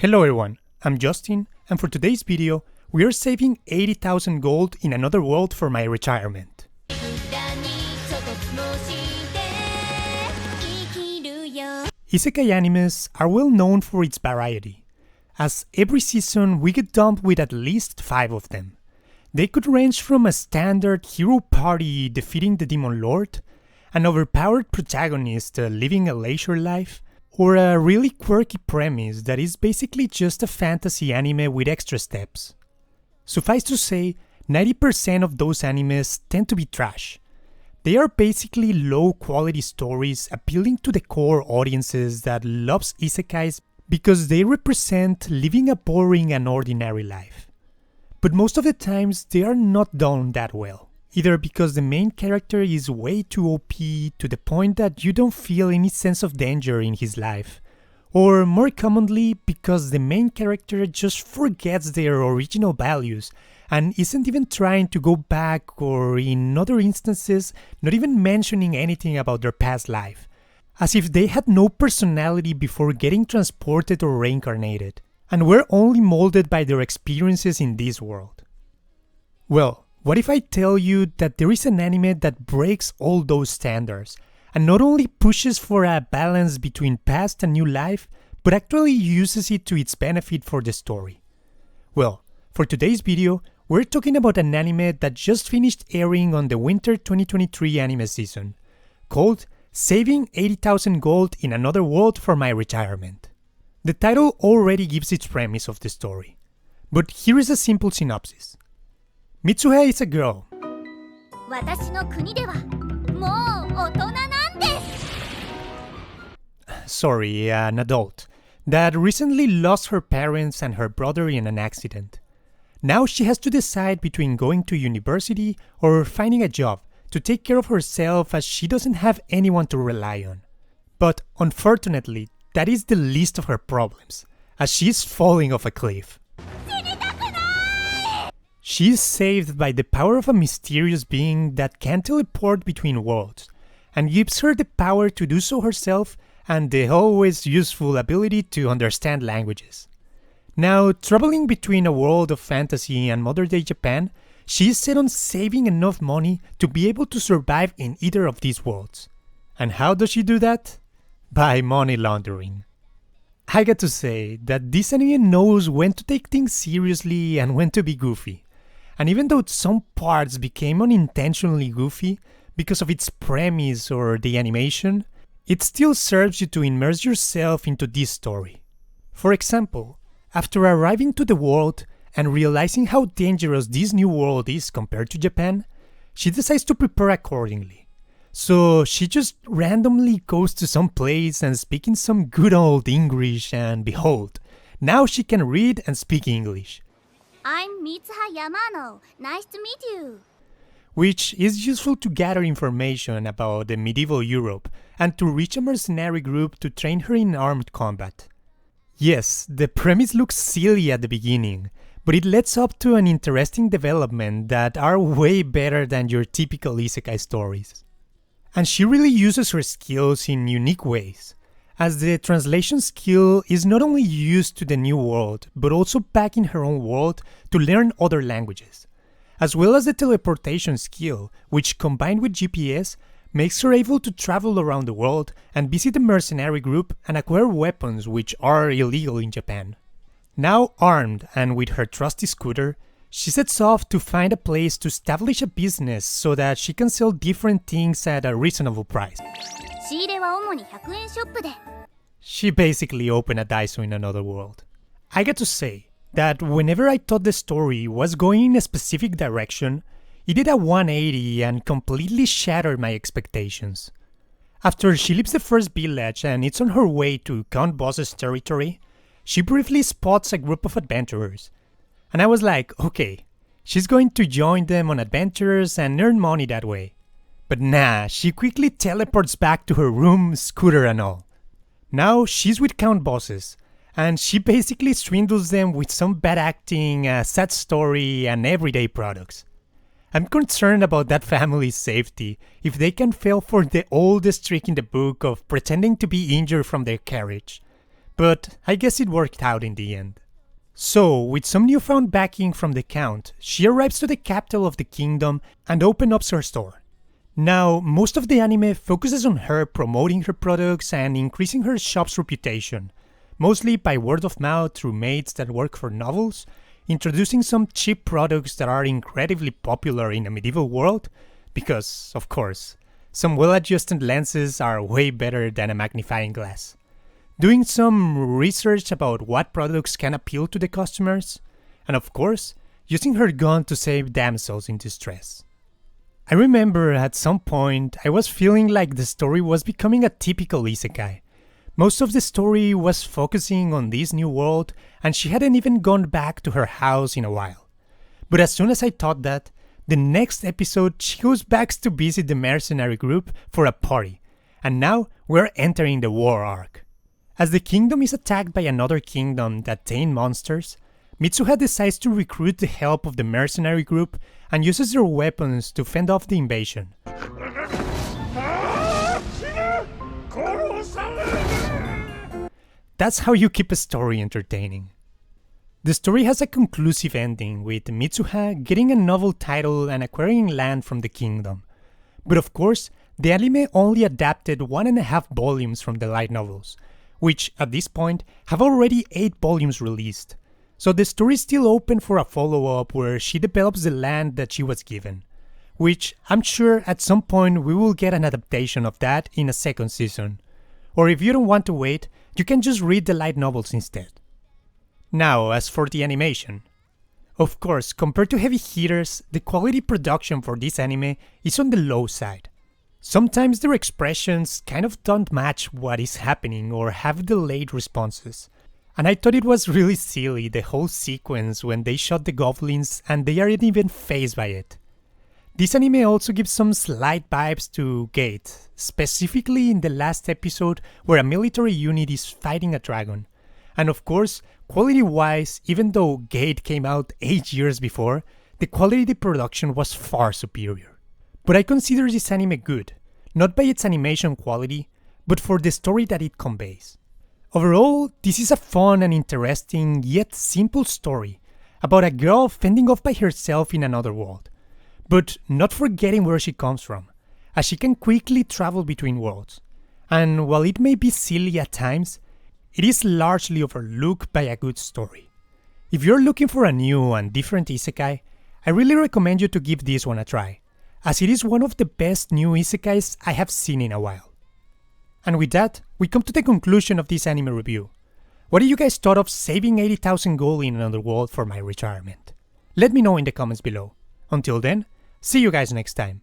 Hello everyone, I'm Justin, and for today's video, we are saving 80,000 gold in another world for my retirement. Isekai animes are well known for its variety, as every season we get dumped with at least 5 of them. They could range from a standard hero party defeating the demon lord, an overpowered protagonist living a leisure life, or a really quirky premise that is basically just a fantasy anime with extra steps. Suffice to say, 90% of those animes tend to be trash. They are basically low-quality stories appealing to the core audiences that loves isekais because they represent living a boring and ordinary life. But most of the times they are not done that well, either because the main character is way too OP to the point that you don't feel any sense of danger in his life, or more commonly because the main character just forgets their original values and isn't even trying to go back, or in other instances not even mentioning anything about their past life, as if they had no personality before getting transported or reincarnated, and were only molded by their experiences in this world. Well, what if I tell you that there is an anime that breaks all those standards, and not only pushes for a balance between past and new life, but actually uses it to its benefit for the story? Well, for today's video, we're talking about an anime that just finished airing on the winter 2023 anime season, called Saving 80,000 Gold in Another World for My Retirement. The title already gives its premise of the story, but here is a simple synopsis. Mitsuhe is a girl. Sorry, an adult, that recently lost her parents and her brother in an accident. Now she has to decide between going to university or finding a job to take care of herself, as she doesn't have anyone to rely on. But unfortunately, that is the least of her problems, as she is falling off a cliff. She is saved by the power of a mysterious being that can teleport between worlds, and gives her the power to do so herself and the always useful ability to understand languages. Now, traveling between a world of fantasy and modern-day Japan, she is set on saving enough money to be able to survive in either of these worlds. And how does she do that? By money laundering. I got to say that this anime knows when to take things seriously and when to be goofy. And even though some parts became unintentionally goofy because of its premise or the animation, it still serves you to immerse yourself into this story. For example, after arriving to the world and realizing how dangerous this new world is compared to Japan, she decides to prepare accordingly. So she just randomly goes to some place and speaking some good old English, and behold, now she can read and speak English. I'm Mitsuha Yamano. Nice to meet you. Which is useful to gather information about the medieval Europe and to reach a mercenary group to train her in armed combat. Yes, the premise looks silly at the beginning, but it leads up to an interesting development that are way better than your typical isekai stories. And she really uses her skills in unique ways, as the translation skill is not only used to the new world, but also back in her own world to learn other languages, as well as the teleportation skill, which combined with GPS, makes her able to travel around the world and visit the mercenary group and acquire weapons which are illegal in Japan. Now armed and with her trusty scooter, she sets off to find a place to establish a business so that she can sell different things at a reasonable price. She basically opened a Daiso in another world. I got to say that whenever I thought the story was going in a specific direction, it did a 180 and completely shattered my expectations. After she leaves the first village and it's on her way to Count Boss's territory, she briefly spots a group of adventurers. And I was like, okay, she's going to join them on adventures and earn money that way. But nah, she quickly teleports back to her room, scooter and all. Now she's with Count Bosses, and she basically swindles them with some bad acting, a sad story, and everyday products. I'm concerned about that family's safety if they can fall for the oldest trick in the book of pretending to be injured from their carriage. but I guess it worked out in the end. So, with some newfound backing from the Count, she arrives to the capital of the kingdom and opens up her store. Now, most of the anime focuses on her promoting her products and increasing her shop's reputation, mostly by word of mouth through maids that work for novels, introducing some cheap products that are incredibly popular in a medieval world, because, of course, some well-adjusted lenses are way better than a magnifying glass. Doing some research about what products can appeal to the customers, and of course, using her gun to save damsels in distress. I remember at some point I was feeling like the story was becoming a typical isekai. Most of the story was focusing on this new world and she hadn't even gone back to her house in a while. But as soon as I thought that, the next episode she goes back to visit the mercenary group for a party, and now we're entering the war arc. As the kingdom is attacked by another kingdom that tame monsters, Mitsuha decides to recruit the help of the mercenary group and uses their weapons to fend off the invasion. That's how you keep a story entertaining. The story has a conclusive ending, with Mitsuha getting a novel title and acquiring land from the kingdom. But of course, the anime only adapted 1.5 volumes from the light novels, which at this point have already 8 volumes released. So the story is still open for a follow-up where she develops the land that she was given, which I'm sure at some point we will get an adaptation of that in a second season. Or if you don't want to wait, you can just read the light novels instead. Now, as for the animation. Of course, compared to heavy hitters, the quality production for this anime is on the low side. Sometimes their expressions kind of don't match what is happening or have delayed responses. And I thought it was really silly, the whole sequence when they shot the goblins and they aren't even fazed by it. This anime also gives some slight vibes to Gate, specifically in the last episode where a military unit is fighting a dragon. And of course, quality-wise, even though Gate came out 8 years before, the quality of the production was far superior. But I consider this anime good, not by its animation quality, but for the story that it conveys. Overall, this is a fun and interesting yet simple story about a girl fending off by herself in another world, but not forgetting where she comes from, as she can quickly travel between worlds. And while it may be silly at times, it is largely overlooked by a good story. If you're looking for a new and different isekai, I really recommend you to give this one a try, as it is one of the best new isekais I have seen in a while. And with that, we come to the conclusion of this anime review. What do you guys thought of saving 80,000 gold in another world for my retirement? Let me know in the comments below. Until then, see you guys next time.